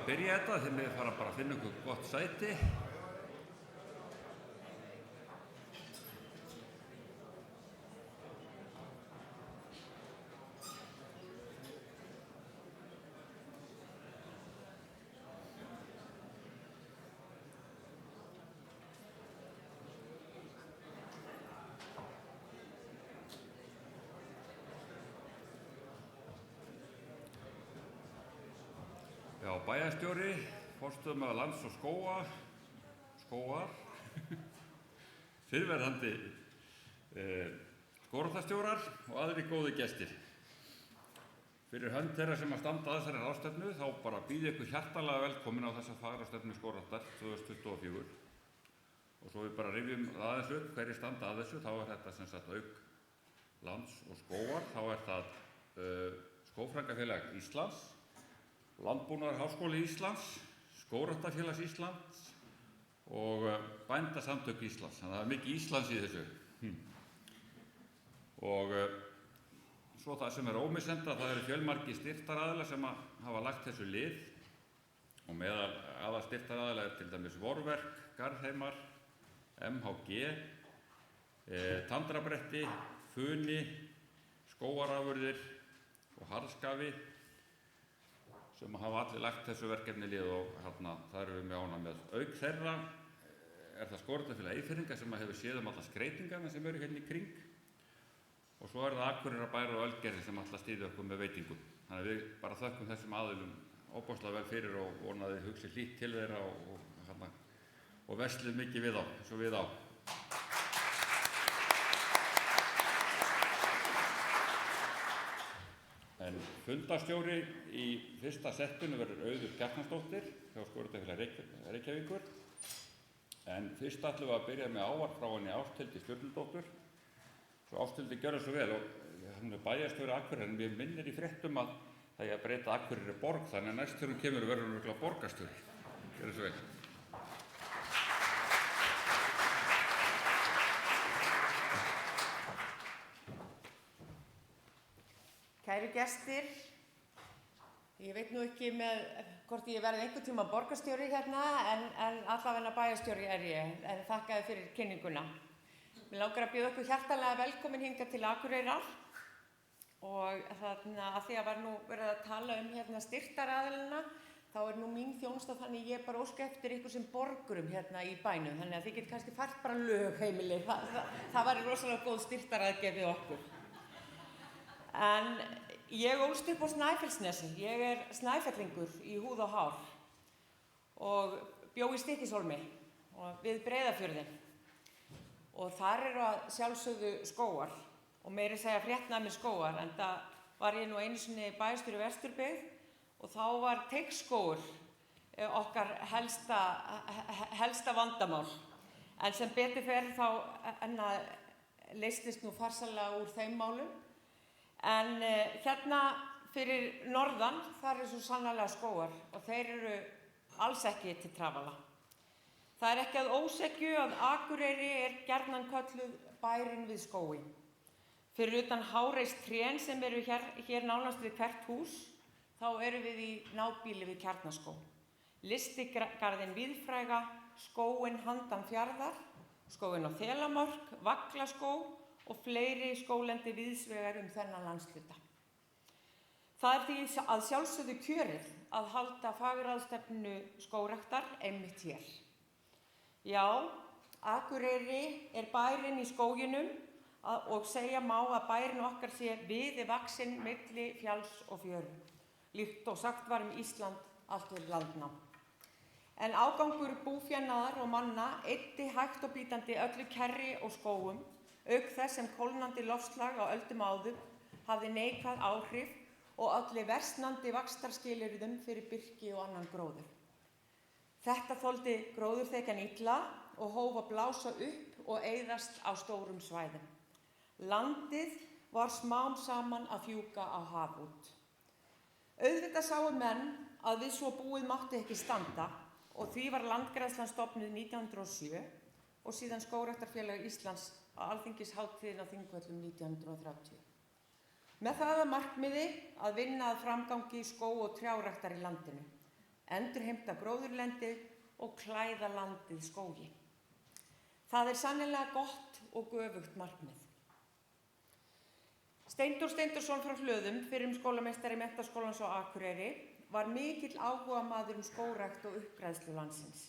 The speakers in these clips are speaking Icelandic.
byrja þetta, þegar við fara bara að finna ykkur gott sæti. Já, bæjarstjóri, forstöðumaður Lands og skógar, fyrrverandi skógræktarstjórar og aðrir góðir gestir. Fyrir hönd þeirra sem að standa að þessari ráðstefnu þá bara býð ykkur hjartanlega velkomin á þessa fagráðstefnu skógræktar 2024. Og svo við bara rifjum aðeins upp hverjir standa að þessu, þá þetta sem sagt auk Lands og skógar, þá það Skógfræðingafélag Íslands, Landbúnaðarháskóli Íslands, Skógræktarfélags Íslands og Bændasamtök Íslands. Þannig að það mikið Íslands í þessu. Og svo það sem ómissenda, það eru fjölmargir styrktaraðilar sem hafa lagt þessu lið og meðal aðalstyrktaraðilar til dæmis Vorwerk, Garðheimar, MHG, Tandrabretti, Funi, Skógarafurðir og Harðskafi sem hafa allir lagt þessu verkefni lið og það erum við mjög ánægð með. Auk þeirra það Skógræktarfélag Eyfirðinga sem hefur séð alla skreytingarna sem eru hérna í kring og svo það Akureyrarbær og Ölgerðin sem alltaf styðja okkur með veitingum. Þannig að við bara þökkum þessum aðilum óbúslega vel fyrir og vona að þið hugsið hlýtt til þeirra og verslið mikið við á, eins og við á. En fundarstjóri í fyrsta settinu verður Auður Bjarnarsdóttir hjá Skógræktarfélagi Reykjavíkur. En fyrst ætlum við að byrja með ávarp frá henni Ásthildi Sturludóttur. Svo Ásthildi gjörðu svo vel og hann bæjarstjóri Akureyrar, en mér minnir í fréttum að það eigi að breyta Akureyri borg, þannig að næst þegar hún kemur verður hún örugglega borgarstjóri. Gjörðu svo vel. Kæru gestir, ég veit nú ekki með hvort ég verði einhvern tíma borgarstjóri hérna, en allavega bæjarstjóri ég, en þakka þér fyrir kynninguna. Mér langar að bjóða ykkur hjartanlega velkomin hingað til Akureyrar og þannig að því að var nú verið að tala hérna styrktaraðilana, þá nú mín þjónusta þannig ég bara óska eftir ykkur sem borgurum hérna í bænum, þannig að þið getur kannski fært bara lögheimili, það væri rosalega góð styrktaraðgerð við okkur. En ég ólst upp á Snæfellsnesi, ég snæfellingur í húð og hár og bjó í Stykkishólmi og við Breiðafjörðinn og þar að sjálfsögðu skógar og meira segja fréttnæmir skógar, enda var ég nú einu sinni bæjarstjóri Vesturbyggð og þá var teigskógur okkar helsta vandamál, en sem betur fer þá leystist nú farsællega úr þeim málum. En hérna fyrir norðan, þar svo sannarlega skógar og þeir eru alls ekki til trafala. Það ekki að ósekju að Akureyri gjarnan kölluð bærinn við skóginn. Fyrir utan háreist trén sem eru hér nánast við hvert hús, þá erum við í nábýli við Kjarnaskóg. Lystigarðinn víðfræga, skóginn handan fjarðar, skóginn á Þelamörk, Vaglaskóg og fleiri skóglendi víðsvegar þennan landshluta. Það því að sjálfsögðu kjörið að halda fagráðstefnu skógræktar einmitt hér. Já, Akureyri bærinn í skóginum og segja má að bærinn okkar sé viðvaxinn milli fjalls og fjöru, líkt og sagt var Ísland allt við landnám. En ágangur búfénaðar og manna eyddi hægt og bítandi öllu kerri og skógum, auk þess sem kólnandi loftslag á öldum áður hafði neikvæð áhrif og olli versnandi vaxtarskilyrðum fyrir birki og annan gróður. Þetta þoldi gróðurþekjan illa og hóf að blása upp og eyðast á stórum svæðum. Landið var smám saman að fjúka á haf út. Auðvitað sáu menn að við svo búið mátti ekki standa og því var Landgræðslan stofnuð 1907 og síðan Skógræktarfélag Íslands á Alþingishátíðinni á Þingvöllum 1930. Með það að markmiði að vinna að framgangi skóg- og trjáræktar í landinu. endurheimta gróðurlendið og klæða landið skógi. Það sennilega gott og göfugt markmið. Steindór Steindórsson frá Hlöðum, fyrrum skólameistari Menntaskólans á Akureyri, var mikill áhugamaður skógrækt og uppgræðslu landsins.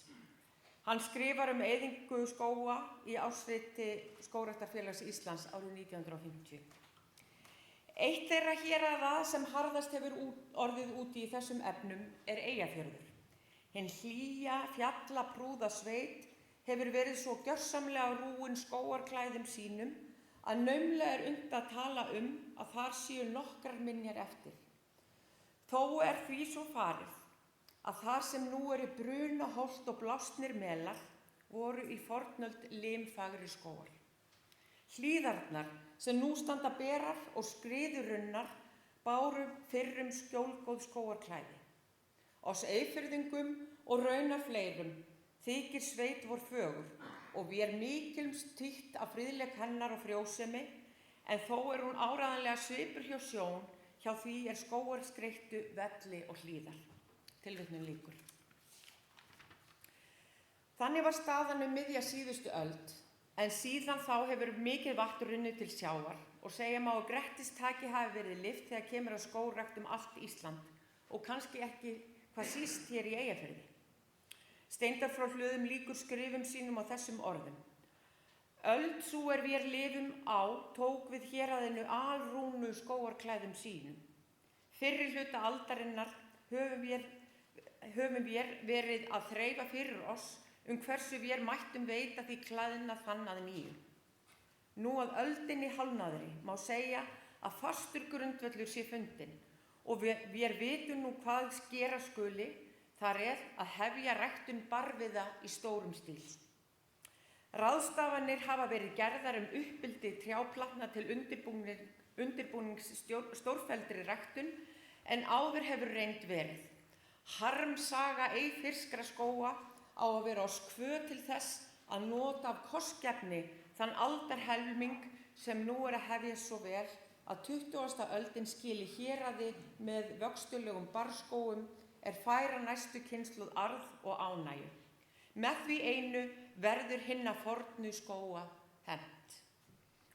Hann skrifar eyðingu skóga í ársriti Skógræktarfélags Íslands árið 1950. Eitt þeirra héraða sem harðast hefur orðið úti í þessum efnum Eyjafjörður. Hinn hlýja, fjallaprúða sveit hefur verið svo gjörsamlega rúin skógarklæðum sínum að naumlega unnt að tala að þar séu nokkrar minjar eftir. Þó því svo farið að þar sem nú eru brunaholt og blásnir melar voru í fornöld limfagrir skógar. Hlíðarnar sem nú standa berar og skriðurunnar báru fyrrum skjólgóð skógarklæði. Oss Eyfirðingum og raunar fleirum þykir sveit vor fögur og vér mikilmst títt af friðleik hennar og frjósemi, en þó hún áreiðanlega svipur hjá sjón hjá því skógar skreyttu velli og hlíðar. Tilvitnun lýkur. Þannig var staðan miðja síðustu öld, en síðan þá hefur mikið vatn runnið til sjávar og segja má að grettistaki hafi verið lyft þegar kemur að skógrækt allt Ísland og kannski ekki hvað síst hér í Eyjafirði. Steindór frá Hlöðum lýkur skrifum sínum á þessum orðum. Öld sú vér lifum á tók við héraðinu alrúnu skógarklæðum sínum. Fyrri hluta aldarinnar höfum vér verið að þreifa fyrir oss hversu vér mættum veita því klæðna þann að nýju. Nú að öldinni hálfnaðri má segja að fastur grundvöllur sé fundinn og vér vitum nú hvað gera skuli, þar að hefja ræktun barviða í stórum stíl. Ráðstafanir hafa verið gerðar uppbyldi trjáplantna til undirbúnings stórfelldri ræktun, en áður hefur reynd verið. Harmsaga eyfirskra skóga á að vera oss hvöt til þess að nota af kostgæfni þann aldarhelming sem nú að hefjast svo vel að 20. öldin skili héraði með vöxtulegum barrskógum færa næstu kynslóð arð og ánægju. Með því einu verður hinna fornu skóga hefnt.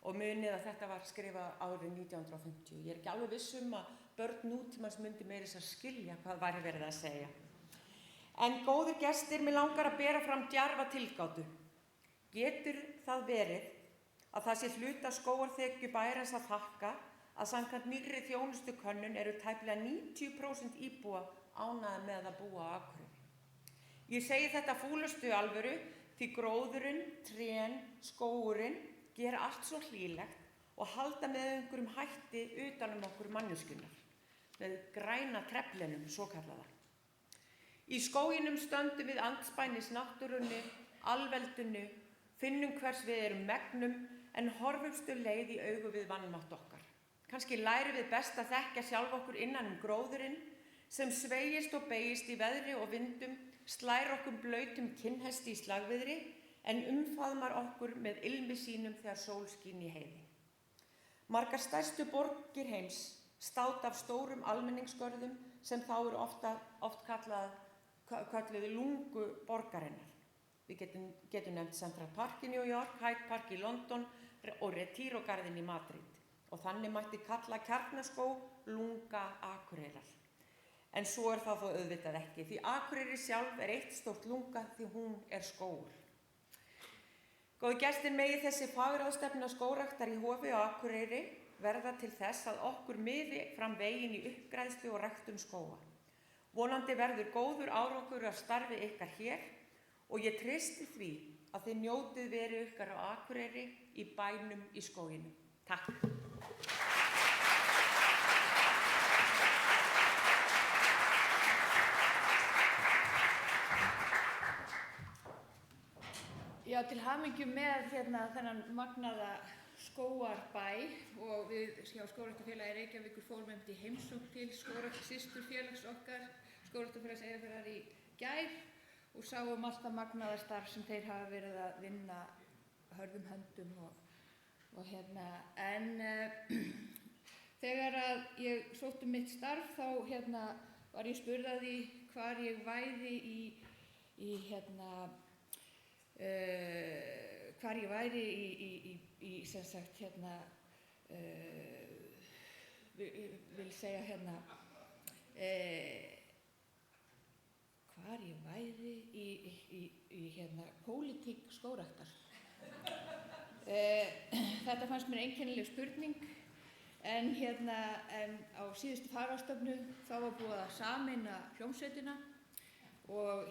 Og munið að þetta var skrifað árið 1950. Ég ekki alveg viss að börn nútímans myndi meira að skilja hvað væri verið að segja. En góðir gestir, mig langar að bera fram djarfa tilgátu. Getur það verið að það sé hluta skógarþekju bæjarins að þakka að samkvæmt nýrri þjónustukönnun tæplega 90% íbúa ánægðir með að búa á Akureyri. Ég segi þetta fúlustu alvöru því gróðurinn, trén, skógurinn gera allt svo hlýlegt og halda með einhverjum hætti utan okkur manneskjunnar, með græna treflinum svokallaða. Í skóginum stöndum við andspænis náttúrunni, alveldinu, finnum hvers við erum megnum en horfumstu leið í augu við vanmátt okkar. Kannski lærum við best að þekkja sjálf okkur innan gróðurinn sem sveigist og beygist í veðri og vindum, slær okkur blautum kinnhesti í slagviðri en umfaðmar okkur með ilmi sínum þegar sól skín í heiði. Margar stærstu borgir heims státa af stórum almenningsgörðum sem þá oft kölluð lungu borgarinnar. Við getum nefnt Central Park í New York, Hyde Park í London og Retiro-garðinn í Madrid. Og þannig mætti kalla Kjarnaskóg lunga Akureyrar. En svo það þó auðvitað ekki, því Akureyri sjálf eitt stórt lunga því hún skógur. Góði gestir, megi þessi fagráðstefna skógræktar í Hofi á Akureyri verða til þess að okkur miði fram veginn í uppgræðslu og ræktun skóga. Vonandi verður góður árangur af starfi ykkar hér og ég treysti því að þið njótið veru ykkar á Akureyri í bænum í skóginum. Takk. Já, til hamingju með þennan magnaða skógarbæ og við hjá Skógræktarfélagi Reykjavíkur fórum í heimsókn til skógræktarsysturfélags okkar, Skógræktarfélags Eyjafjarðar í gær og sáum allt það magnaða starf sem þeir hafa verið að vinna hörðum höndum en þegar að ég sótti mitt starf þá var ég spurð að því hvar ég væri í sem sagt vil segja hvar ég væri í pólitík skógræktar. Þetta fannst mér einkennileg spurning, en á síðustu fagráðstefnu þá var búið að sameina hljómsveitina og